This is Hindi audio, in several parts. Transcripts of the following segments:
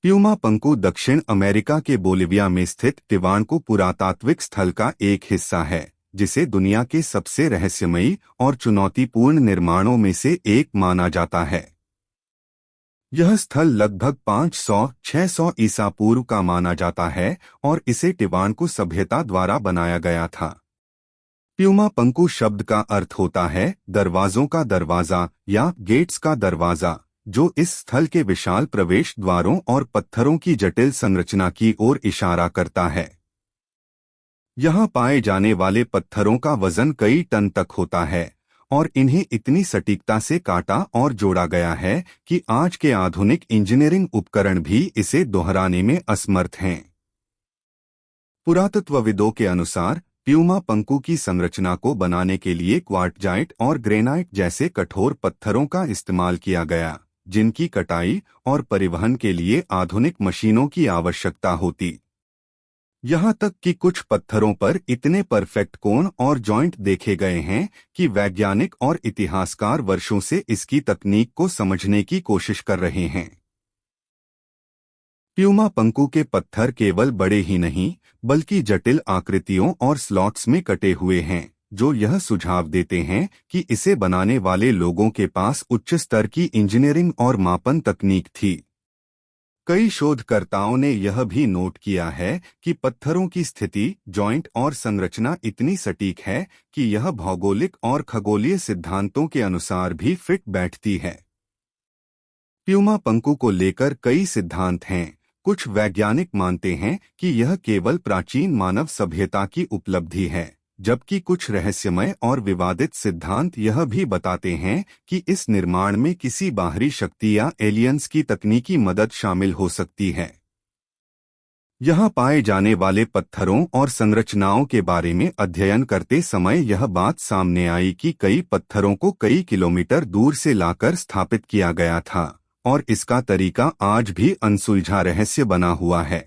प्यूमा पंकु दक्षिण अमेरिका के बोलिविया में स्थित टिवाणकू पुरातात्विक स्थल का एक हिस्सा है, जिसे दुनिया के सबसे रहस्यमयी और चुनौतीपूर्ण निर्माणों में से एक माना जाता है। यह स्थल लगभग 500-600 ईसा पूर्व का माना जाता है और इसे टिवाणकू सभ्यता द्वारा बनाया गया था। प्यूमा पंकु शब्द का अर्थ होता है दरवाजों का दरवाजा या गेट्स का दरवाजा, जो इस स्थल के विशाल प्रवेश द्वारों और पत्थरों की जटिल संरचना की ओर इशारा करता है। यहाँ पाए जाने वाले पत्थरों का वजन कई टन तक होता है और इन्हें इतनी सटीकता से काटा और जोड़ा गया है कि आज के आधुनिक इंजीनियरिंग उपकरण भी इसे दोहराने में असमर्थ हैं। पुरातत्वविदों के अनुसार प्यूमा पंकु की संरचना को बनाने के लिए क्वार्टजाइट और ग्रेनाइट जैसे कठोर पत्थरों का इस्तेमाल किया गया, जिनकी कटाई और परिवहन के लिए आधुनिक मशीनों की आवश्यकता होती। यहाँ तक कि कुछ पत्थरों पर इतने परफेक्ट कोण और जॉइंट देखे गए हैं कि वैज्ञानिक और इतिहासकार वर्षों से इसकी तकनीक को समझने की कोशिश कर रहे हैं। प्यूमा पंकु के पत्थर केवल बड़े ही नहीं, बल्कि जटिल आकृतियों और स्लॉट्स में कटे हुए हैं, जो यह सुझाव देते हैं कि इसे बनाने वाले लोगों के पास उच्च स्तर की इंजीनियरिंग और मापन तकनीक थी। कई शोधकर्ताओं ने यह भी नोट किया है कि पत्थरों की स्थिति, जॉइंट और संरचना इतनी सटीक है कि यह भौगोलिक और खगोलीय सिद्धांतों के अनुसार भी फिट बैठती है। प्यूमा पंकु को लेकर कई सिद्धांत हैं। कुछ वैज्ञानिक मानते हैं कि यह केवल प्राचीन मानव सभ्यता की उपलब्धि है, जबकि कुछ रहस्यमय और विवादित सिद्धांत यह भी बताते हैं कि इस निर्माण में किसी बाहरी शक्ति या एलियंस की तकनीकी मदद शामिल हो सकती है। यहाँ पाए जाने वाले पत्थरों और संरचनाओं के बारे में अध्ययन करते समय यह बात सामने आई कि कई पत्थरों को कई किलोमीटर दूर से लाकर स्थापित किया गया था और इसका तरीका आज भी अनसुलझा रहस्य बना हुआ है।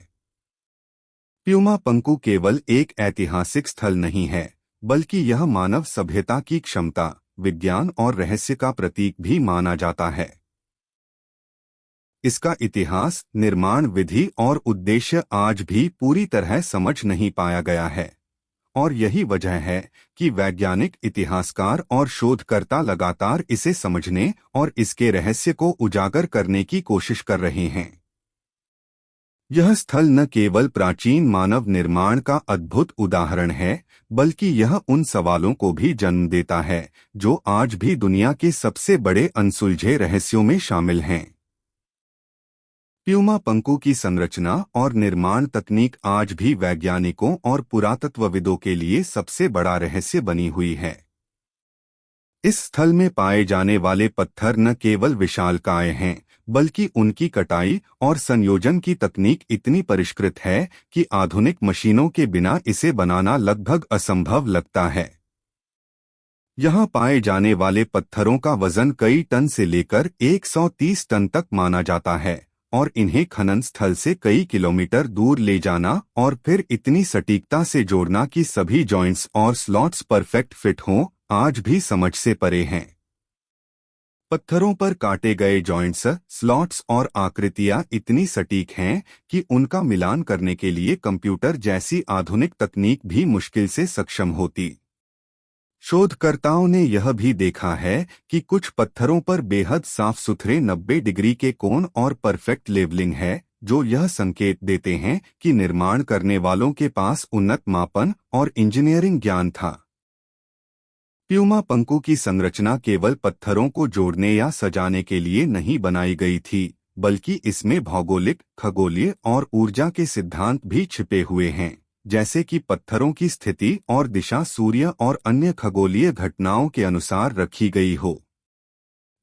प्यूमा पंकु केवल एक ऐतिहासिक स्थल नहीं है, बल्कि यह मानव सभ्यता की क्षमता, विज्ञान और रहस्य का प्रतीक भी माना जाता है। इसका इतिहास, निर्माण विधि और उद्देश्य आज भी पूरी तरह समझ नहीं पाया गया है, और यही वजह है कि वैज्ञानिक, इतिहासकार और शोधकर्ता लगातार इसे समझने और इसके रहस्य को उजागर करने की कोशिश कर रहे हैं। यह स्थल न केवल प्राचीन मानव निर्माण का अद्भुत उदाहरण है, बल्कि यह उन सवालों को भी जन्म देता है जो आज भी दुनिया के सबसे बड़े अनसुलझे रहस्यों में शामिल हैं। प्यूमा पंकु की संरचना और निर्माण तकनीक आज भी वैज्ञानिकों और पुरातत्वविदों के लिए सबसे बड़ा रहस्य बनी हुई है। इस स्थल में पाए जाने वाले पत्थर न केवल विशालकाय हैं, बल्कि उनकी कटाई और संयोजन की तकनीक इतनी परिष्कृत है कि आधुनिक मशीनों के बिना इसे बनाना लगभग असंभव लगता है। यहाँ पाए जाने वाले पत्थरों का वजन कई टन से लेकर 130 टन तक माना जाता है और इन्हें खनन स्थल से कई किलोमीटर दूर ले जाना और फिर इतनी सटीकता से जोड़ना कि सभी जॉइंट्स और स्लॉट्स परफेक्ट फिट हों, आज भी समझ से परे हैं। पत्थरों पर काटे गए जॉइंट्स, स्लॉट्स और आकृतियां इतनी सटीक हैं कि उनका मिलान करने के लिए कंप्यूटर जैसी आधुनिक तकनीक भी मुश्किल से सक्षम होती। शोधकर्ताओं ने यह भी देखा है कि कुछ पत्थरों पर बेहद साफ सुथरे 90 डिग्री के कोण और परफेक्ट लेवलिंग है, जो यह संकेत देते हैं कि निर्माण करने वालों के पास उन्नत मापन और इंजीनियरिंग ज्ञान था। प्यूमा पंकु की संरचना केवल पत्थरों को जोड़ने या सजाने के लिए नहीं बनाई गई थी, बल्कि इसमें भौगोलिक, खगोलीय और ऊर्जा के सिद्धांत भी छिपे हुए हैं, जैसे कि पत्थरों की स्थिति और दिशा सूर्य और अन्य खगोलीय घटनाओं के अनुसार रखी गई हो।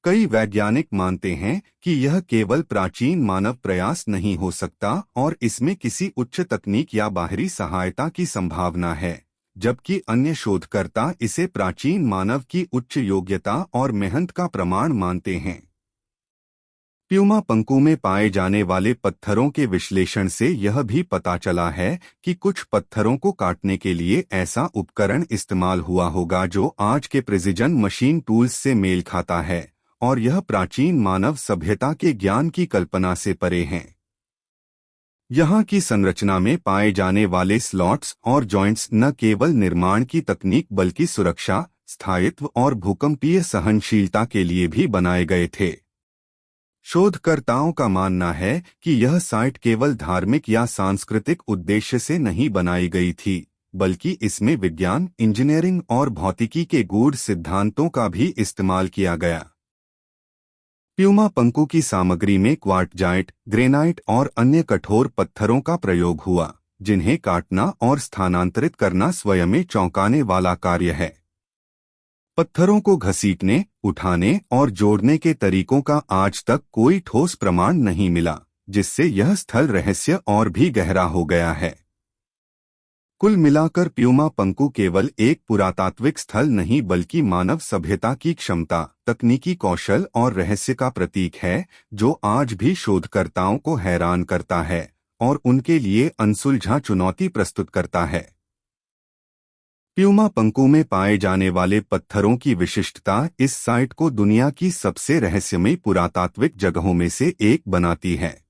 कई वैज्ञानिक मानते हैं कि यह केवल प्राचीन मानव प्रयास नहीं हो सकता और इसमें किसी उच्च तकनीक या बाहरी सहायता की संभावना है, जबकि अन्य शोधकर्ता इसे प्राचीन मानव की उच्च योग्यता और मेहनत का प्रमाण मानते हैं। प्यूमा पंकु में पाए जाने वाले पत्थरों के विश्लेषण से यह भी पता चला है कि कुछ पत्थरों को काटने के लिए ऐसा उपकरण इस्तेमाल हुआ होगा जो आज के प्रिसिजन मशीन टूल्स से मेल खाता है, और यह प्राचीन मानव सभ्यता के ज्ञान की कल्पना से परे हैं। यहाँ की संरचना में पाए जाने वाले स्लॉट्स और जॉइंट्स न केवल निर्माण की तकनीक बल्कि सुरक्षा, स्थायित्व और भूकंपीय सहनशीलता के लिए भी बनाए गए थे। शोधकर्ताओं का मानना है कि यह साइट केवल धार्मिक या सांस्कृतिक उद्देश्य से नहीं बनाई गई थी, बल्कि इसमें विज्ञान, इंजीनियरिंग और भौतिकी के गूढ़ सिद्धांतों का भी इस्तेमाल किया गया। प्यूमा पंकु की सामग्री में क्वार्टजाइट, ग्रेनाइट और अन्य कठोर पत्थरों का प्रयोग हुआ, जिन्हें काटना और स्थानांतरित करना स्वयं में चौंकाने वाला कार्य है। पत्थरों को घसीटने, उठाने और जोड़ने के तरीकों का आज तक कोई ठोस प्रमाण नहीं मिला, जिससे यह स्थल रहस्य और भी गहरा हो गया है। कुल मिलाकर प्यूमा पंकु केवल एक पुरातात्विक स्थल नहीं बल्कि मानव सभ्यता की क्षमता, तकनीकी कौशल और रहस्य का प्रतीक है, जो आज भी शोधकर्ताओं को हैरान करता है और उनके लिए अनसुलझा चुनौती प्रस्तुत करता है। प्यूमा पंकु में पाए जाने वाले पत्थरों की विशिष्टता इस साइट को दुनिया की सबसे रहस्यमयी पुरातात्विक जगहों में से एक बनाती है।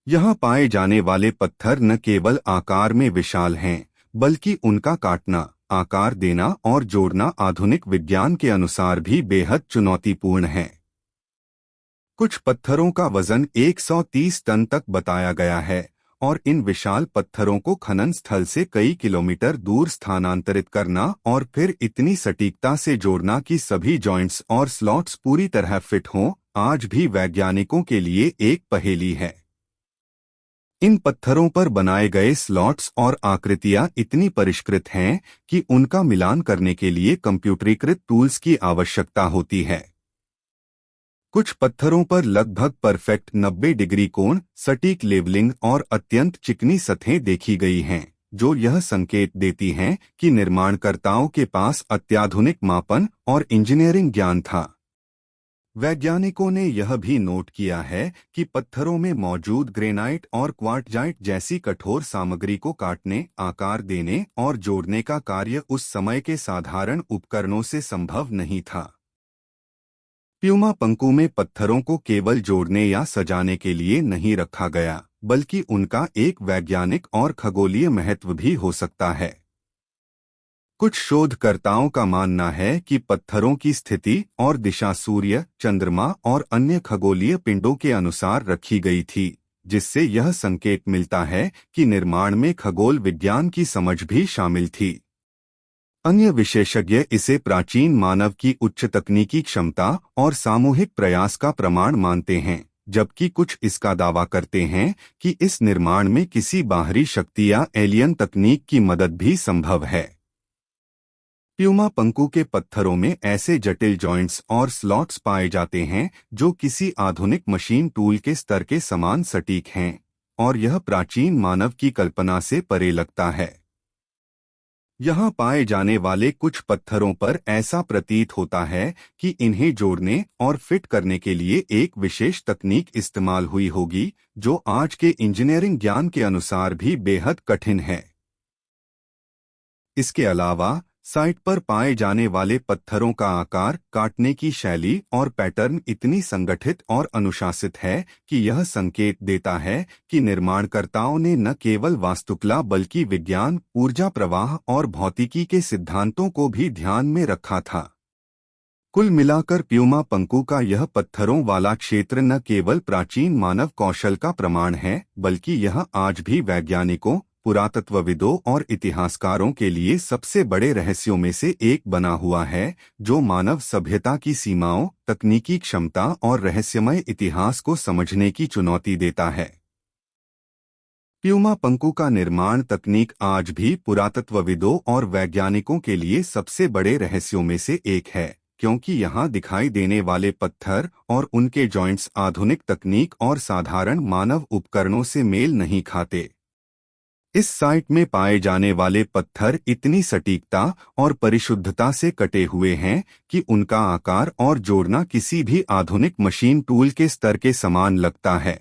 यहाँ पाए जाने वाले पत्थर न केवल आकार में विशाल हैं, बल्कि उनका काटना, आकार देना और जोड़ना आधुनिक विज्ञान के अनुसार भी बेहद चुनौतीपूर्ण है। कुछ पत्थरों का वजन 130 टन तक बताया गया है और इन विशाल पत्थरों को खनन स्थल से कई किलोमीटर दूर स्थानांतरित करना और फिर इतनी सटीकता से जोड़ना कि सभी जॉइंट्स और स्लॉट्स पूरी तरह फिट हों, आज भी वैज्ञानिकों के लिए एक पहेली है। इन पत्थरों पर बनाए गए स्लॉट्स और आकृतियां इतनी परिष्कृत हैं कि उनका मिलान करने के लिए कंप्यूटरीकृत टूल्स की आवश्यकता होती है। कुछ पत्थरों पर लगभग परफेक्ट 90 डिग्री कोण, सटीक लेवलिंग और अत्यंत चिकनी सतहें देखी गई हैं, जो यह संकेत देती हैं कि निर्माणकर्ताओं के पास अत्याधुनिक मापन और इंजीनियरिंग ज्ञान था। वैज्ञानिकों ने यह भी नोट किया है कि पत्थरों में मौजूद ग्रेनाइट और क्वार्टजाइट जैसी कठोर सामग्री को काटने, आकार देने और जोड़ने का कार्य उस समय के साधारण उपकरणों से संभव नहीं था। प्यूमा पंकु में पत्थरों को केवल जोड़ने या सजाने के लिए नहीं रखा गया, बल्कि उनका एक वैज्ञानिक और खगोलीय महत्व भी हो सकता है। कुछ शोधकर्ताओं का मानना है कि पत्थरों की स्थिति और दिशा सूर्य, चंद्रमा और अन्य खगोलीय पिंडों के अनुसार रखी गई थी, जिससे यह संकेत मिलता है कि निर्माण में खगोल विज्ञान की समझ भी शामिल थी। अन्य विशेषज्ञ इसे प्राचीन मानव की उच्च तकनीकी क्षमता और सामूहिक प्रयास का प्रमाण मानते हैं, जबकि कुछ इसका दावा करते हैं कि इस निर्माण में किसी बाहरी शक्ति या एलियन तकनीक की मदद भी संभव है। प्यूमा पंकु के पत्थरों में ऐसे जटिल जॉइंट्स और स्लॉट्स पाए जाते हैं जो किसी आधुनिक मशीन टूल के स्तर के समान सटीक हैं, और यह प्राचीन मानव की कल्पना से परे लगता है। यहाँ पाए जाने वाले कुछ पत्थरों पर ऐसा प्रतीत होता है कि इन्हें जोड़ने और फिट करने के लिए एक विशेष तकनीक इस्तेमाल हुई होगी, जो आज के इंजीनियरिंग ज्ञान के अनुसार भी बेहद कठिन है। इसके अलावा साइट पर पाए जाने वाले पत्थरों का आकार, काटने की शैली और पैटर्न इतनी संगठित और अनुशासित है कि यह संकेत देता है कि निर्माणकर्ताओं ने न केवल वास्तुकला बल्कि विज्ञान, ऊर्जा प्रवाह और भौतिकी के सिद्धांतों को भी ध्यान में रखा था। कुल मिलाकर प्यूमा पंकु का यह पत्थरों वाला क्षेत्र न केवल प्राचीन मानव कौशल का प्रमाण है, बल्कि यह आज भी वैज्ञानिकों, पुरातत्वविदों और इतिहासकारों के लिए सबसे बड़े रहस्यों में से एक बना हुआ है, जो मानव सभ्यता की सीमाओं, तकनीकी क्षमता और रहस्यमय इतिहास को समझने की चुनौती देता है। प्यूमा पंकु का निर्माण तकनीक आज भी पुरातत्वविदों और वैज्ञानिकों के लिए सबसे बड़े रहस्यों में से एक है, क्योंकि यहाँ दिखाई देने वाले पत्थर और उनके जॉइंट्स आधुनिक तकनीक और साधारण मानव उपकरणों से मेल नहीं खाते। इस साइट में पाए जाने वाले पत्थर इतनी सटीकता और परिशुद्धता से कटे हुए हैं कि उनका आकार और जोड़ना किसी भी आधुनिक मशीन टूल के स्तर के समान लगता है।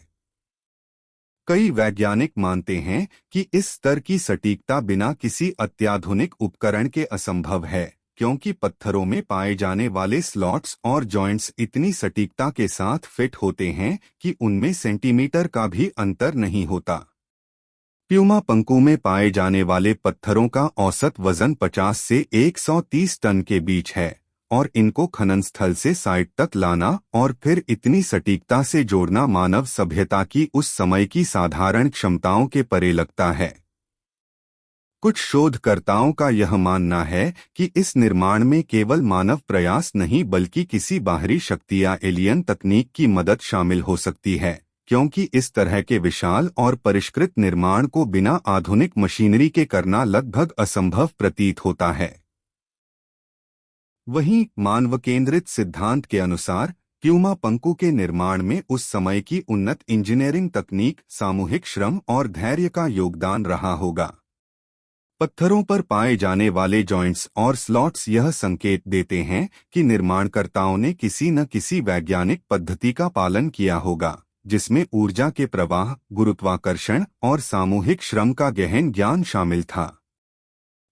कई वैज्ञानिक मानते हैं कि इस स्तर की सटीकता बिना किसी अत्याधुनिक उपकरण के असंभव है, क्योंकि पत्थरों में पाए जाने वाले स्लॉट्स और जॉइंट्स इतनी सटीकता के साथ फिट होते हैं कि उनमें सेंटीमीटर का भी अंतर नहीं होता। प्यूमा पंकु में पाए जाने वाले पत्थरों का औसत वजन 50 से 130 टन के बीच है और इनको खनन स्थल से साइट तक लाना और फिर इतनी सटीकता से जोड़ना मानव सभ्यता की उस समय की साधारण क्षमताओं के परे लगता है। कुछ शोधकर्ताओं का यह मानना है कि इस निर्माण में केवल मानव प्रयास नहीं बल्कि किसी बाहरी शक्ति या एलियन तकनीक की मदद शामिल हो सकती है, क्योंकि इस तरह के विशाल और परिष्कृत निर्माण को बिना आधुनिक मशीनरी के करना लगभग असंभव प्रतीत होता है। वहीं मानव केंद्रित सिद्धांत के अनुसार प्यूमा पंकु के निर्माण में उस समय की उन्नत इंजीनियरिंग तकनीक, सामूहिक श्रम और धैर्य का योगदान रहा होगा। पत्थरों पर पाए जाने वाले जॉइंट्स और स्लॉट्स यह संकेत देते हैं कि निर्माणकर्ताओं ने किसी न किसी वैज्ञानिक पद्धति का पालन किया होगा, जिसमें ऊर्जा के प्रवाह, गुरुत्वाकर्षण और सामूहिक श्रम का गहन ज्ञान शामिल था।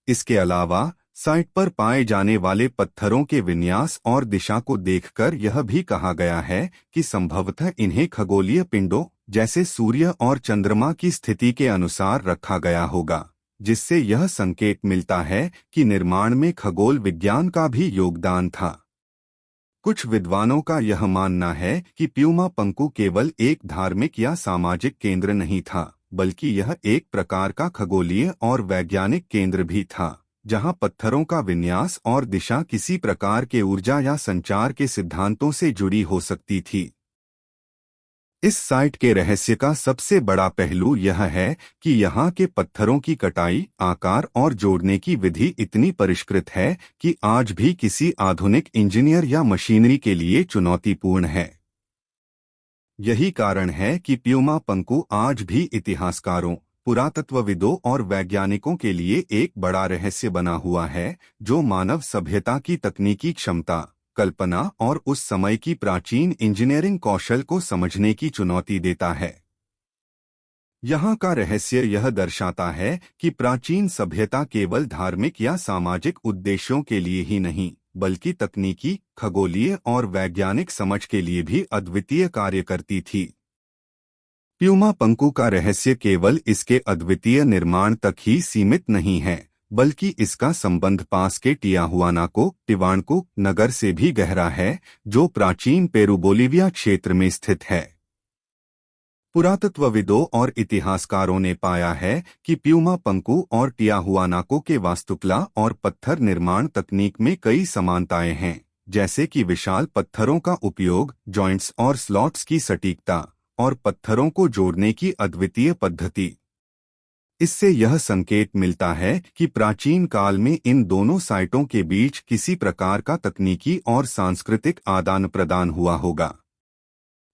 इसके अलावा साइट पर पाए जाने वाले पत्थरों के विन्यास और दिशा को देखकर यह भी कहा गया है कि संभवतः इन्हें खगोलीय पिंडों जैसे सूर्य और चंद्रमा की स्थिति के अनुसार रखा गया होगा, जिससे यह संकेत मिलता है कि निर्माण में खगोल विज्ञान का भी योगदान था। कुछ विद्वानों का यह मानना है कि प्यूमा पंकु केवल एक धार्मिक या सामाजिक केंद्र नहीं था, बल्कि यह एक प्रकार का खगोलीय और वैज्ञानिक केंद्र भी था, जहां पत्थरों का विन्यास और दिशा किसी प्रकार के ऊर्जा या संचार के सिद्धांतों से जुड़ी हो सकती थी। इस साइट के रहस्य का सबसे बड़ा पहलू यह है कि यहाँ के पत्थरों की कटाई, आकार और जोड़ने की विधि इतनी परिष्कृत है कि आज भी किसी आधुनिक इंजीनियर या मशीनरी के लिए चुनौतीपूर्ण है। यही कारण है कि प्यूमा पंकु आज भी इतिहासकारों, पुरातत्वविदों और वैज्ञानिकों के लिए एक बड़ा रहस्य बना हुआ है, जो मानव सभ्यता की तकनीकी क्षमता, कल्पना और उस समय की प्राचीन इंजीनियरिंग कौशल को समझने की चुनौती देता है। यहाँ का रहस्य यह दर्शाता है कि प्राचीन सभ्यता केवल धार्मिक या सामाजिक उद्देश्यों के लिए ही नहीं, बल्कि तकनीकी, खगोलीय और वैज्ञानिक समझ के लिए भी अद्वितीय कार्य करती थी। प्यूमा पंकु का रहस्य केवल इसके अद्वितीय निर्माण तक ही सीमित नहीं है, बल्कि इसका संबंध पास के टिवाणकु नगर से भी गहरा है, जो प्राचीन पेरू बोलिविया क्षेत्र में स्थित है। पुरातत्वविदों और इतिहासकारों ने पाया है कि प्यूमा पंकु और टियाहुआनाको के वास्तुकला और पत्थर निर्माण तकनीक में कई समानताएं हैं, जैसे कि विशाल पत्थरों का उपयोग, जॉइंट्स और स्लॉट्स की सटीकता और पत्थरों को जोड़ने की अद्वितीय पद्धति। इससे यह संकेत मिलता है कि प्राचीन काल में इन दोनों साइटों के बीच किसी प्रकार का तकनीकी और सांस्कृतिक आदान प्रदान हुआ होगा।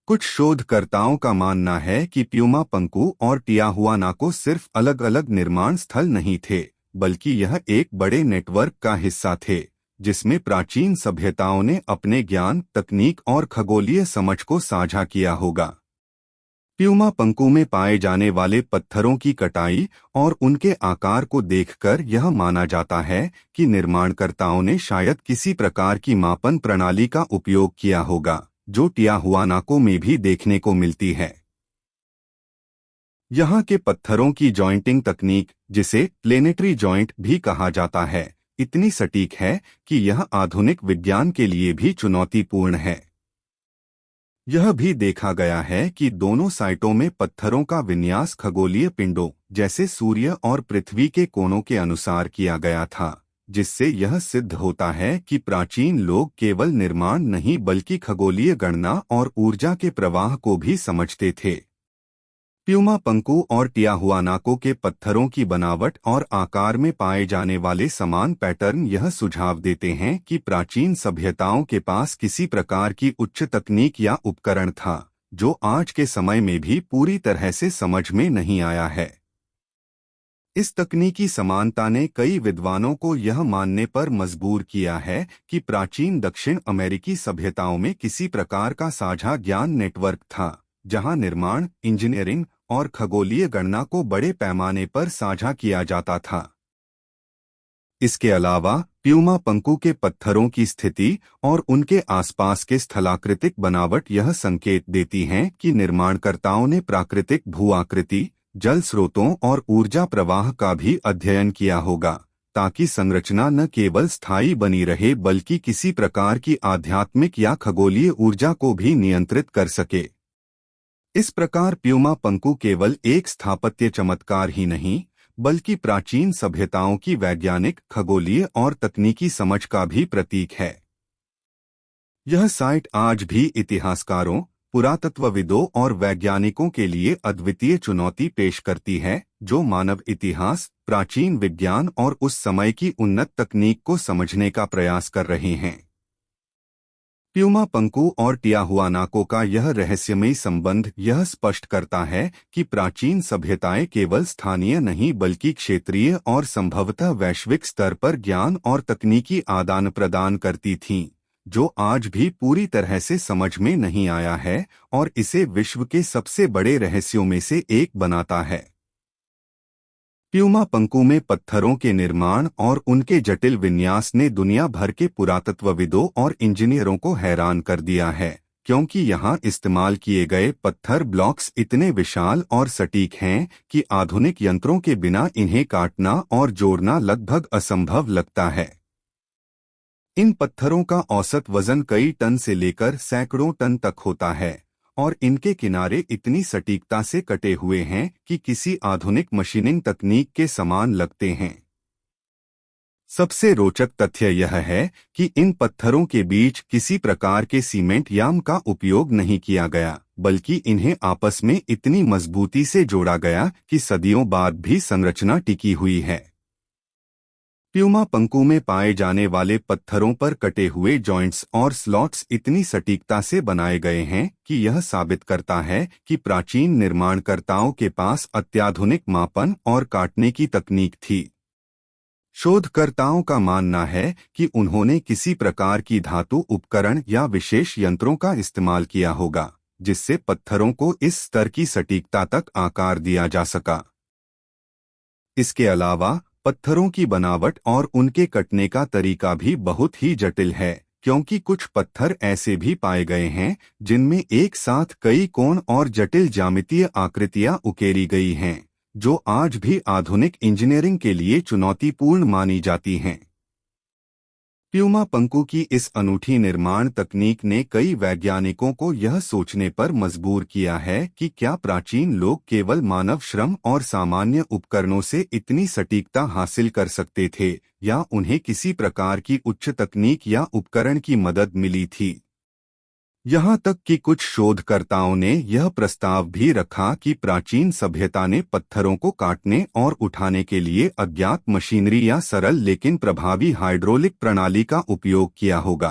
कुछ शोधकर्ताओं का मानना है कि प्यूमा पंकु और टियाहुआनाको सिर्फ अलग अलग निर्माण स्थल नहीं थे, बल्कि यह एक बड़े नेटवर्क का हिस्सा थे, जिसमें प्राचीन सभ्यताओं ने अपने ज्ञान, तकनीक और खगोलीय समझ को साझा किया होगा। प्यूमा पंकु में पाए जाने वाले पत्थरों की कटाई और उनके आकार को देखकर यह माना जाता है कि निर्माणकर्ताओं ने शायद किसी प्रकार की मापन प्रणाली का उपयोग किया होगा, जो टियाहुआनाको में भी देखने को मिलती है। यहाँ के पत्थरों की जॉइंटिंग तकनीक, जिसे प्लेनेटरी जॉइंट भी कहा जाता है, इतनी सटीक है कि यह आधुनिक विज्ञान के लिए भी चुनौतीपूर्ण है। यह भी देखा गया है कि दोनों साइटों में पत्थरों का विन्यास खगोलीय पिंडों जैसे सूर्य और पृथ्वी के कोणों के अनुसार किया गया था, जिससे यह सिद्ध होता है कि प्राचीन लोग केवल निर्माण नहीं बल्कि खगोलीय गणना और ऊर्जा के प्रवाह को भी समझते थे। प्यूमा पंकु और टियाहुआनाको के पत्थरों की बनावट और आकार में पाए जाने वाले समान पैटर्न यह सुझाव देते हैं कि प्राचीन सभ्यताओं के पास किसी प्रकार की उच्च तकनीक या उपकरण था, जो आज के समय में भी पूरी तरह से समझ में नहीं आया है। इस तकनीकी समानता ने कई विद्वानों को यह मानने पर मजबूर किया है कि प्राचीन दक्षिण अमेरिकी सभ्यताओं में किसी प्रकार का साझा ज्ञान नेटवर्क था, जहां निर्माण, इंजीनियरिंग और खगोलीय गणना को बड़े पैमाने पर साझा किया जाता था। इसके अलावा प्यूमा पंकु के पत्थरों की स्थिति और उनके आसपास के स्थलाकृतिक बनावट यह संकेत देती हैं कि निर्माणकर्ताओं ने प्राकृतिक भू आकृति, जल स्रोतों और ऊर्जा प्रवाह का भी अध्ययन किया होगा, ताकि संरचना न केवल स्थायी बनी रहे बल्कि किसी प्रकार की आध्यात्मिक या खगोलीय ऊर्जा को भी नियंत्रित कर सके। इस प्रकार प्यूमा पंकु केवल एक स्थापत्य चमत्कार ही नहीं, बल्कि प्राचीन सभ्यताओं की वैज्ञानिक, खगोलीय और तकनीकी समझ का भी प्रतीक है। यह साइट आज भी इतिहासकारों, पुरातत्वविदों और वैज्ञानिकों के लिए अद्वितीय चुनौती पेश करती है, जो मानव इतिहास, प्राचीन विज्ञान और उस समय की उन्नत तकनीक को समझने का प्रयास कर रहे हैं। प्यूमा पंकु और टियाहुआनाको का यह रहस्यमयी संबंध यह स्पष्ट करता है कि प्राचीन सभ्यताएं केवल स्थानीय नहीं बल्कि क्षेत्रीय और संभवतः वैश्विक स्तर पर ज्ञान और तकनीकी आदान प्रदान करती थीं, जो आज भी पूरी तरह से समझ में नहीं आया है और इसे विश्व के सबसे बड़े रहस्यों में से एक बनाता है। प्यूमा पंकु में पत्थरों के निर्माण और उनके जटिल विन्यास ने दुनिया भर के पुरातत्वविदों और इंजीनियरों को हैरान कर दिया है, क्योंकि यहाँ इस्तेमाल किए गए पत्थर ब्लॉक्स इतने विशाल और सटीक हैं कि आधुनिक यंत्रों के बिना इन्हें काटना और जोड़ना लगभग असंभव लगता है। इन पत्थरों का औसत वजन कई टन से लेकर सैकड़ों टन तक होता है और इनके किनारे इतनी सटीकता से कटे हुए हैं कि किसी आधुनिक मशीनिंग तकनीक के समान लगते हैं। सबसे रोचक तथ्य यह है कि इन पत्थरों के बीच किसी प्रकार के सीमेंट याम का उपयोग नहीं किया गया, बल्कि इन्हें आपस में इतनी मजबूती से जोड़ा गया कि सदियों बाद भी संरचना टिकी हुई है। प्यूमा पंकु में पाए जाने वाले पत्थरों पर कटे हुए जॉइंट्स और स्लॉट्स इतनी सटीकता से बनाए गए हैं कि यह साबित करता है कि प्राचीन निर्माणकर्ताओं के पास अत्याधुनिक मापन और काटने की तकनीक थी। शोधकर्ताओं का मानना है कि उन्होंने किसी प्रकार की धातु उपकरण या विशेष यंत्रों का इस्तेमाल किया होगा, जिससे पत्थरों को इस स्तर की सटीकता तक आकार दिया जा सका। इसके अलावा पत्थरों की बनावट और उनके कटने का तरीका भी बहुत ही जटिल है, क्योंकि कुछ पत्थर ऐसे भी पाए गए हैं जिनमें एक साथ कई कोण और जटिल ज्यामितीय आकृतियां उकेरी गई हैं, जो आज भी आधुनिक इंजीनियरिंग के लिए चुनौतीपूर्ण मानी जाती हैं। प्यूमा पंकु की इस अनूठी निर्माण तकनीक ने कई वैज्ञानिकों को यह सोचने पर मजबूर किया है कि क्या प्राचीन लोग केवल मानव श्रम और सामान्य उपकरणों से इतनी सटीकता हासिल कर सकते थे, या उन्हें किसी प्रकार की उच्च तकनीक या उपकरण की मदद मिली थी। यहाँ तक कि कुछ शोधकर्ताओं ने यह प्रस्ताव भी रखा कि प्राचीन सभ्यता ने पत्थरों को काटने और उठाने के लिए अज्ञात मशीनरी या सरल लेकिन प्रभावी हाइड्रोलिक प्रणाली का उपयोग किया होगा।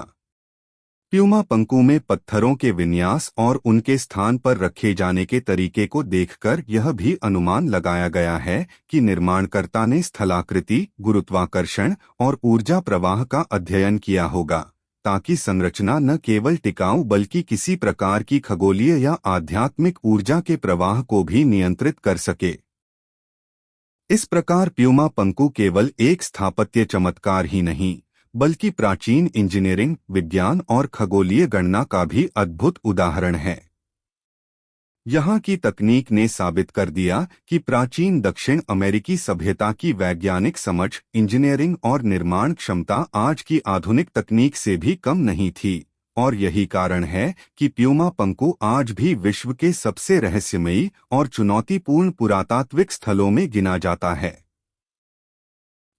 प्यूमा पंकु में पत्थरों के विन्यास और उनके स्थान पर रखे जाने के तरीके को देखकर यह भी अनुमान लगाया गया है कि निर्माणकर्ता ने स्थलाकृति, गुरुत्वाकर्षण और ऊर्जा प्रवाह का अध्ययन किया होगा, ताकि संरचना न केवल टिकाऊ बल्कि किसी प्रकार की खगोलीय या आध्यात्मिक ऊर्जा के प्रवाह को भी नियंत्रित कर सके। इस प्रकार प्यूमा पंकु केवल एक स्थापत्य चमत्कार ही नहीं, बल्कि प्राचीन इंजीनियरिंग, विज्ञान और खगोलीय गणना का भी अद्भुत उदाहरण है। यहाँ की तकनीक ने साबित कर दिया कि प्राचीन दक्षिण अमेरिकी सभ्यता की वैज्ञानिक समझ, इंजीनियरिंग और निर्माण क्षमता आज की आधुनिक तकनीक से भी कम नहीं थी, और यही कारण है कि प्यूमा पंकु आज भी विश्व के सबसे रहस्यमयी और चुनौतीपूर्ण पुरातात्विक स्थलों में गिना जाता है।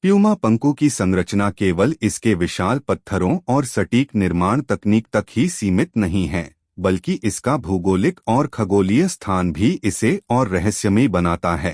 प्यूमा पंकु की संरचना केवल इसके विशाल पत्थरों और सटीक निर्माण तकनीक तक ही सीमित नहीं है, बल्कि इसका भौगोलिक और खगोलीय स्थान भी इसे और रहस्यमयी बनाता है।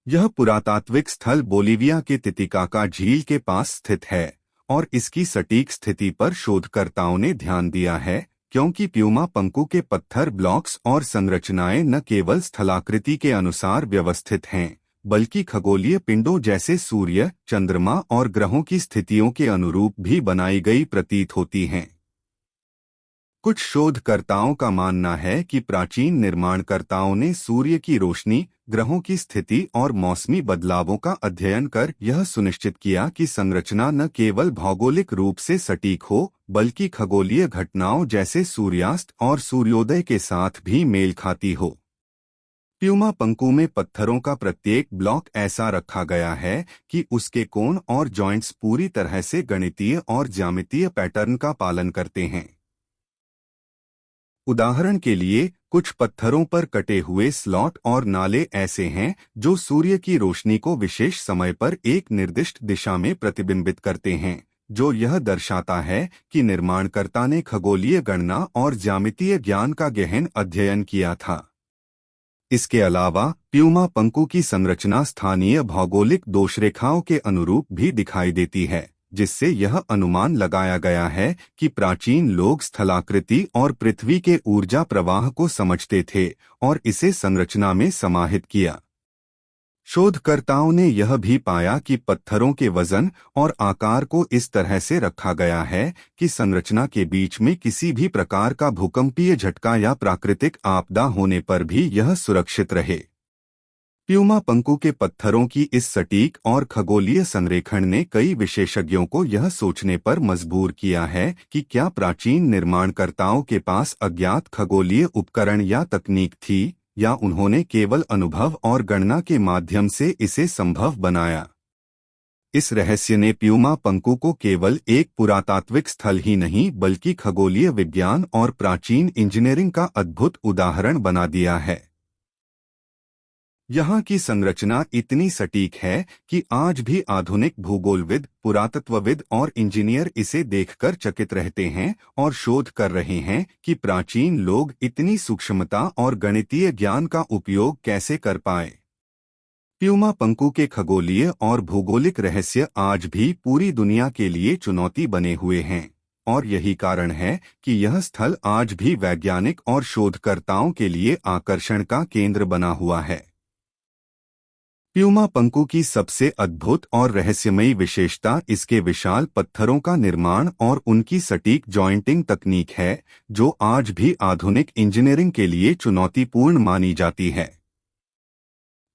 यह पुरातात्विक स्थल बोलिविया के तितिकाका झील के पास स्थित है, और इसकी सटीक स्थिति पर शोधकर्ताओं ने ध्यान दिया है, क्योंकि प्यूमा पंकु के पत्थर ब्लॉक्स और संरचनाएं न केवल स्थलाकृति के अनुसार व्यवस्थित हैं, बल्कि खगोलीय पिंडों जैसे सूर्य, चंद्रमा और ग्रहों की स्थितियों के अनुरूप भी बनाई गई प्रतीत होती हैं। कुछ शोधकर्ताओं का मानना है कि प्राचीन निर्माणकर्ताओं ने सूर्य की रोशनी, ग्रहों की स्थिति और मौसमी बदलावों का अध्ययन कर यह सुनिश्चित किया कि संरचना न केवल भौगोलिक रूप से सटीक हो बल्कि खगोलीय घटनाओं जैसे सूर्यास्त और सूर्योदय के साथ भी मेल खाती हो। प्यूमा पंकु में पत्थरों का प्रत्येक ब्लॉक ऐसा रखा गया है कि उसके कोण और जॉइंट्स पूरी तरह से गणितीय और ज्यामितीय पैटर्न का पालन करते हैं। उदाहरण के लिए कुछ पत्थरों पर कटे हुए स्लॉट और नाले ऐसे हैं जो सूर्य की रोशनी को विशेष समय पर एक निर्दिष्ट दिशा में प्रतिबिंबित करते हैं, जो यह दर्शाता है कि निर्माणकर्ता ने खगोलीय गणना और ज्यामितीय ज्ञान का गहन अध्ययन किया था। इसके अलावा प्यूमा पंकु की संरचना स्थानीय भौगोलिक दोषरेखाओं के अनुरूप भी दिखाई देती है, जिससे यह अनुमान लगाया गया है कि प्राचीन लोग स्थलाकृति और पृथ्वी के ऊर्जा प्रवाह को समझते थे और इसे संरचना में समाहित किया। शोधकर्ताओं ने यह भी पाया कि पत्थरों के वजन और आकार को इस तरह से रखा गया है कि संरचना के बीच में किसी भी प्रकार का भूकंपीय झटका या प्राकृतिक आपदा होने पर भी यह सुरक्षित रहे। प्यूमा पंकु के पत्थरों की इस सटीक और खगोलीय संरेखण ने कई विशेषज्ञों को यह सोचने पर मजबूर किया है कि क्या प्राचीन निर्माणकर्ताओं के पास अज्ञात खगोलीय उपकरण या तकनीक थी, या उन्होंने केवल अनुभव और गणना के माध्यम से इसे संभव बनाया। इस रहस्य ने प्यूमा पंकु को केवल एक पुरातात्विक स्थल ही नहीं बल्कि खगोलीय विज्ञान और प्राचीन इंजीनियरिंग का अद्भुत उदाहरण बना दिया है। यहाँ की संरचना इतनी सटीक है कि आज भी आधुनिक भूगोलविद, पुरातत्वविद और इंजीनियर इसे देखकर चकित रहते हैं और शोध कर रहे हैं कि प्राचीन लोग इतनी सूक्ष्मता और गणितीय ज्ञान का उपयोग कैसे कर पाए। प्यूमा पंकु के खगोलीय और भूगोलिक रहस्य आज भी पूरी दुनिया के लिए चुनौती बने हुए हैं, और यही कारण है कि यह स्थल आज भी वैज्ञानिक और शोधकर्ताओं के लिए आकर्षण का केंद्र बना हुआ है। प्यूमा पंकु की सबसे अद्भुत और रहस्यमयी विशेषता इसके विशाल पत्थरों का निर्माण और उनकी सटीक जॉइंटिंग तकनीक है, जो आज भी आधुनिक इंजीनियरिंग के लिए चुनौतीपूर्ण मानी जाती है।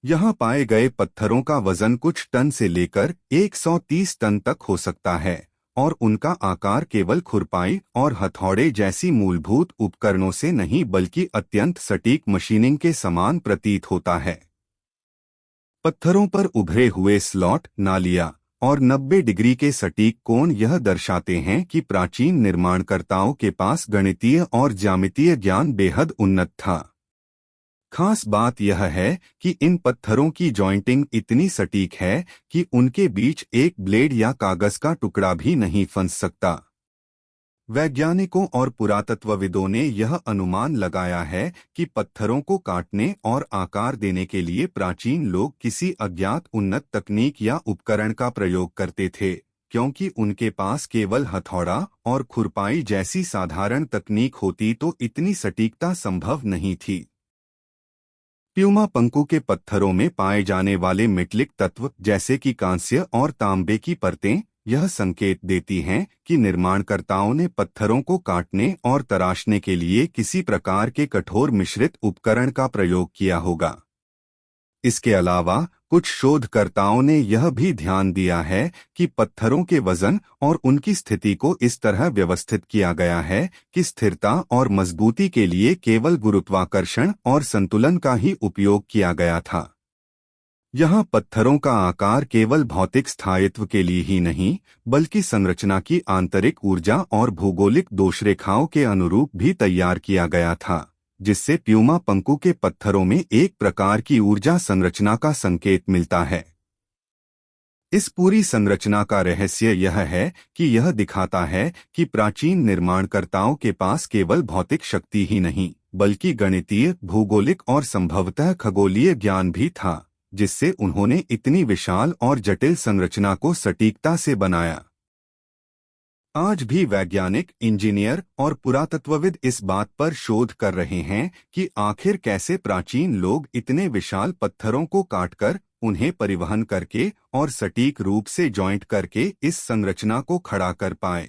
यहाँ पाए गए पत्थरों का वजन कुछ टन से लेकर 130 टन तक हो सकता है, और उनका आकार केवल खुरपाई और हथौड़े जैसी मूलभूत उपकरणों से नहीं बल्कि अत्यंत सटीक मशीनिंग के समान प्रतीत होता है। पत्थरों पर उभरे हुए स्लॉट, नालियां और 90 डिग्री के सटीक कोण यह दर्शाते हैं कि प्राचीन निर्माणकर्ताओं के पास गणितीय और ज्यामितीय ज्ञान बेहद उन्नत था। खास बात यह है कि इन पत्थरों की जॉइंटिंग इतनी सटीक है कि उनके बीच एक ब्लेड या कागज का टुकड़ा भी नहीं फंस सकता। वैज्ञानिकों और पुरातत्वविदों ने यह अनुमान लगाया है कि पत्थरों को काटने और आकार देने के लिए प्राचीन लोग किसी अज्ञात उन्नत तकनीक या उपकरण का प्रयोग करते थे, क्योंकि उनके पास केवल हथौड़ा और खुरपाई जैसी साधारण तकनीक होती तो इतनी सटीकता संभव नहीं थी। प्यूमा पंकु के पत्थरों में पाए जाने वाले मेटलिक तत्व जैसे कि कांस्य और तांबे की परतें यह संकेत देती हैं कि निर्माणकर्ताओं ने पत्थरों को काटने और तराशने के लिए किसी प्रकार के कठोर मिश्रित उपकरण का प्रयोग किया होगा। इसके अलावा कुछ शोधकर्ताओं ने यह भी ध्यान दिया है कि पत्थरों के वजन और उनकी स्थिति को इस तरह व्यवस्थित किया गया है कि स्थिरता और मजबूती के लिए केवल गुरुत्वाकर्षण और संतुलन का ही उपयोग किया गया था। यहाँ पत्थरों का आकार केवल भौतिक स्थायित्व के लिए ही नहीं बल्कि संरचना की आंतरिक ऊर्जा और भौगोलिक दोषरेखाओं के अनुरूप भी तैयार किया गया था, जिससे प्यूमा पंकु के पत्थरों में एक प्रकार की ऊर्जा संरचना का संकेत मिलता है। इस पूरी संरचना का रहस्य यह है कि यह दिखाता है कि प्राचीन निर्माणकर्ताओं के पास केवल भौतिक शक्ति ही नहीं बल्कि गणितीय, भूगोलिक और संभवतः खगोलीय ज्ञान भी था, जिससे उन्होंने इतनी विशाल और जटिल संरचना को सटीकता से बनाया। आज भी वैज्ञानिक, इंजीनियर और पुरातत्वविद इस बात पर शोध कर रहे हैं कि आखिर कैसे प्राचीन लोग इतने विशाल पत्थरों को काटकर, उन्हें परिवहन करके और सटीक रूप से जॉइंट करके इस संरचना को खड़ा कर पाए।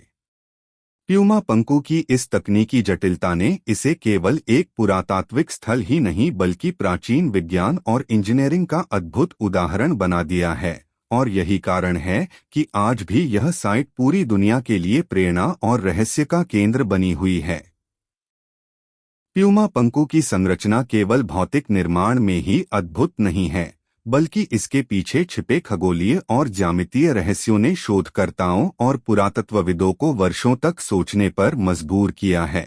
प्यूमा पंकु की इस तकनीकी जटिलता ने इसे केवल एक पुरातात्विक स्थल ही नहीं बल्कि प्राचीन विज्ञान और इंजीनियरिंग का अद्भुत उदाहरण बना दिया है, और यही कारण है कि आज भी यह साइट पूरी दुनिया के लिए प्रेरणा और रहस्य का केंद्र बनी हुई है। प्यूमा पंकु की संरचना केवल भौतिक निर्माण में ही अद्भुत नहीं है, बल्कि इसके पीछे छिपे खगोलीय और ज्यामितीय रहस्यों ने शोधकर्ताओं और पुरातत्वविदों को वर्षों तक सोचने पर मजबूर किया है।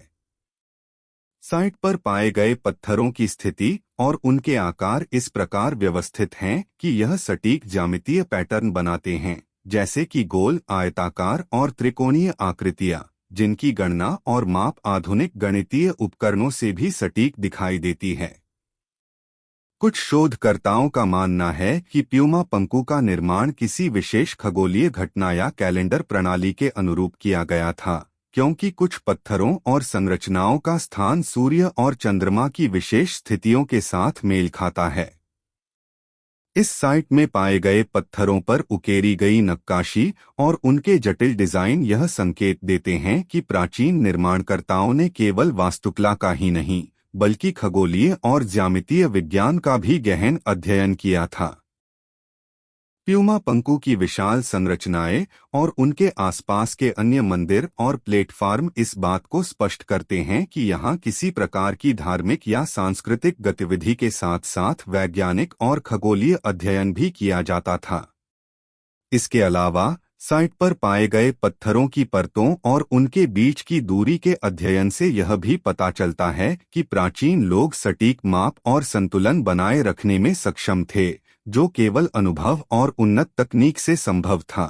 साइट पर पाए गए पत्थरों की स्थिति और उनके आकार इस प्रकार व्यवस्थित हैं कि यह सटीक ज्यामितीय पैटर्न बनाते हैं, जैसे कि गोल, आयताकार और त्रिकोणीय आकृतियां, जिनकी गणना और माप आधुनिक गणितीय उपकरणों से भी सटीक दिखाई देती है। कुछ शोधकर्ताओं का मानना है कि प्यूमा पंकु का निर्माण किसी विशेष खगोलीय घटना या कैलेंडर प्रणाली के अनुरूप किया गया था, क्योंकि कुछ पत्थरों और संरचनाओं का स्थान सूर्य और चंद्रमा की विशेष स्थितियों के साथ मेल खाता है। इस साइट में पाए गए पत्थरों पर उकेरी गई नक्काशी और उनके जटिल डिजाइन यह संकेत देते हैं कि प्राचीन निर्माणकर्ताओं ने केवल वास्तुकला का ही नहीं बल्कि खगोलीय और ज्यामितीय विज्ञान का भी गहन अध्ययन किया था। प्यूमा पंकु की विशाल संरचनाएं और उनके आसपास के अन्य मंदिर और प्लेटफार्म इस बात को स्पष्ट करते हैं कि यहाँ किसी प्रकार की धार्मिक या सांस्कृतिक गतिविधि के साथ साथ वैज्ञानिक और खगोलीय अध्ययन भी किया जाता था। इसके अलावा साइट पर पाए गए पत्थरों की परतों और उनके बीच की दूरी के अध्ययन से यह भी पता चलता है कि प्राचीन लोग सटीक माप और संतुलन बनाए रखने में सक्षम थे, जो केवल अनुभव और उन्नत तकनीक से संभव था।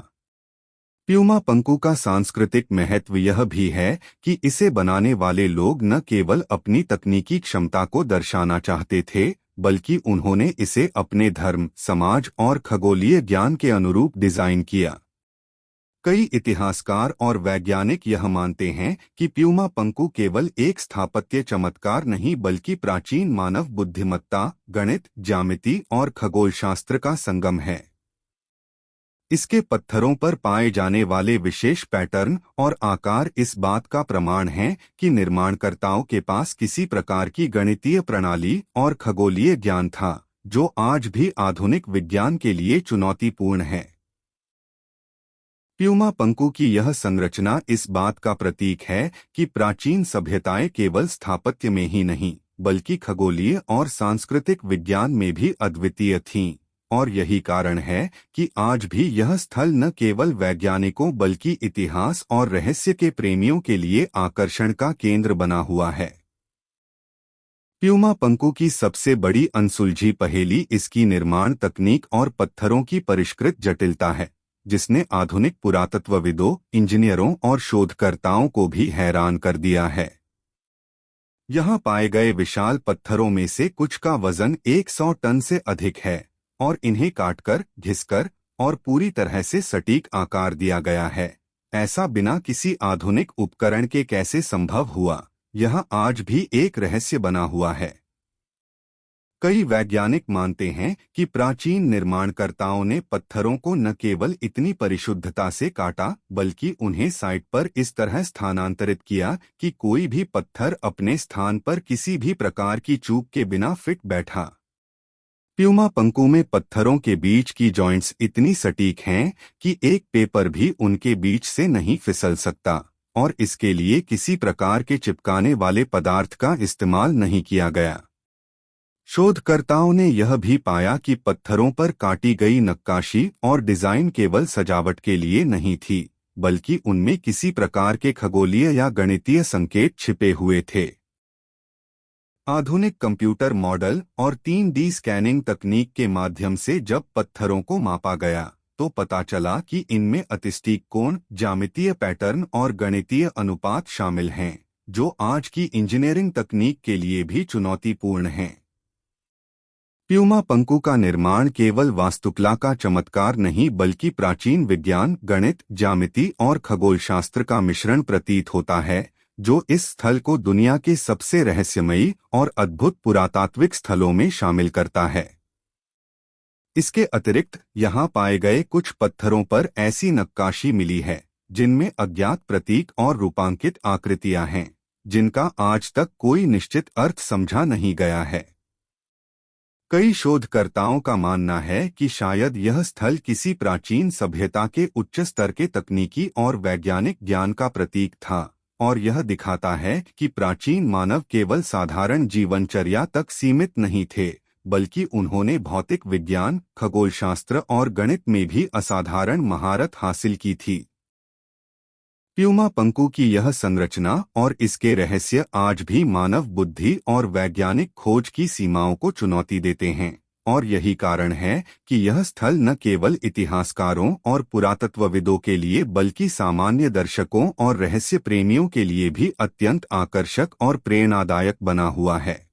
प्यूमा पंकु का सांस्कृतिक महत्व यह भी है कि इसे बनाने वाले लोग न केवल अपनी तकनीकी क्षमता को दर्शाना चाहते थे, बल्कि उन्होंने इसे अपने धर्म, समाज और खगोलीय ज्ञान के अनुरूप डिजाइन किया। कई इतिहासकार और वैज्ञानिक यह मानते हैं कि प्यूमा पंकु केवल एक स्थापत्य चमत्कार नहीं बल्कि प्राचीन मानव बुद्धिमत्ता, गणित, ज्यामिति और खगोलशास्त्र का संगम है। इसके पत्थरों पर पाए जाने वाले विशेष पैटर्न और आकार इस बात का प्रमाण हैं कि निर्माणकर्ताओं के पास किसी प्रकार की गणितीय प्रणाली और खगोलीय ज्ञान था, जो आज भी आधुनिक विज्ञान के लिए चुनौतीपूर्ण है। प्यूमा पंकु की यह संरचना इस बात का प्रतीक है कि प्राचीन सभ्यताएं केवल स्थापत्य में ही नहीं बल्कि खगोलीय और सांस्कृतिक विज्ञान में भी अद्वितीय थीं, और यही कारण है कि आज भी यह स्थल न केवल वैज्ञानिकों बल्कि इतिहास और रहस्य के प्रेमियों के लिए आकर्षण का केंद्र बना हुआ है। प्यूमा पंकु की सबसे बड़ी अनसुलझी पहेली इसकी निर्माण तकनीक और पत्थरों की परिष्कृत जटिलता है, जिसने आधुनिक पुरातत्वविदों, इंजीनियरों और शोधकर्ताओं को भी हैरान कर दिया है। यहाँ पाए गए विशाल पत्थरों में से कुछ का वजन 100 टन से अधिक है और इन्हें काटकर, घिसकर और पूरी तरह से सटीक आकार दिया गया है। ऐसा बिना किसी आधुनिक उपकरण के कैसे संभव हुआ, यह आज भी एक रहस्य बना हुआ है। कई वैज्ञानिक मानते हैं कि प्राचीन निर्माणकर्ताओं ने पत्थरों को न केवल इतनी परिशुद्धता से काटा बल्कि उन्हें साइट पर इस तरह स्थानांतरित किया कि कोई भी पत्थर अपने स्थान पर किसी भी प्रकार की चूक के बिना फिट बैठा। प्यूमा पंकु में पत्थरों के बीच की जॉइंट्स इतनी सटीक हैं कि एक पेपर भी उनके बीच से नहीं फिसल सकता, और इसके लिए किसी प्रकार के चिपकाने वाले पदार्थ का इस्तेमाल नहीं किया गया। शोधकर्ताओं ने यह भी पाया कि पत्थरों पर काटी गई नक्काशी और डिजाइन केवल सजावट के लिए नहीं थी, बल्कि उनमें किसी प्रकार के खगोलीय या गणितीय संकेत छिपे हुए थे। आधुनिक कंप्यूटर मॉडल और 3D स्कैनिंग तकनीक के माध्यम से जब पत्थरों को मापा गया तो पता चला कि इनमें अतिष्ठिक कोण, ज्यामितीय पैटर्न और गणितीय अनुपात शामिल हैं, जो आज की इंजीनियरिंग तकनीक के लिए भी चुनौतीपूर्ण हैं। प्यूमा पंकु का निर्माण केवल वास्तुकला का चमत्कार नहीं बल्कि प्राचीन विज्ञान, गणित, ज्यामिति और खगोलशास्त्र का मिश्रण प्रतीत होता है, जो इस स्थल को दुनिया के सबसे रहस्यमयी और अद्भुत पुरातात्विक स्थलों में शामिल करता है। इसके अतिरिक्त यहाँ पाए गए कुछ पत्थरों पर ऐसी नक्काशी मिली है जिनमें अज्ञात प्रतीक और रूपांकित आकृतियां हैं, जिनका आज तक कोई निश्चित अर्थ समझा नहीं गया है। कई शोधकर्ताओं का मानना है कि शायद यह स्थल किसी प्राचीन सभ्यता के उच्च स्तर के तकनीकी और वैज्ञानिक ज्ञान का प्रतीक था, और यह दिखाता है कि प्राचीन मानव केवल साधारण जीवनचर्या तक सीमित नहीं थे, बल्कि उन्होंने भौतिक विज्ञान, खगोलशास्त्र और गणित में भी असाधारण महारत हासिल की थी। प्यूमा पंकु की यह संरचना और इसके रहस्य आज भी मानव बुद्धि और वैज्ञानिक खोज की सीमाओं को चुनौती देते हैं, और यही कारण है कि यह स्थल न केवल इतिहासकारों और पुरातत्वविदों के लिए बल्कि सामान्य दर्शकों और रहस्य प्रेमियों के लिए भी अत्यंत आकर्षक और प्रेरणादायक बना हुआ है।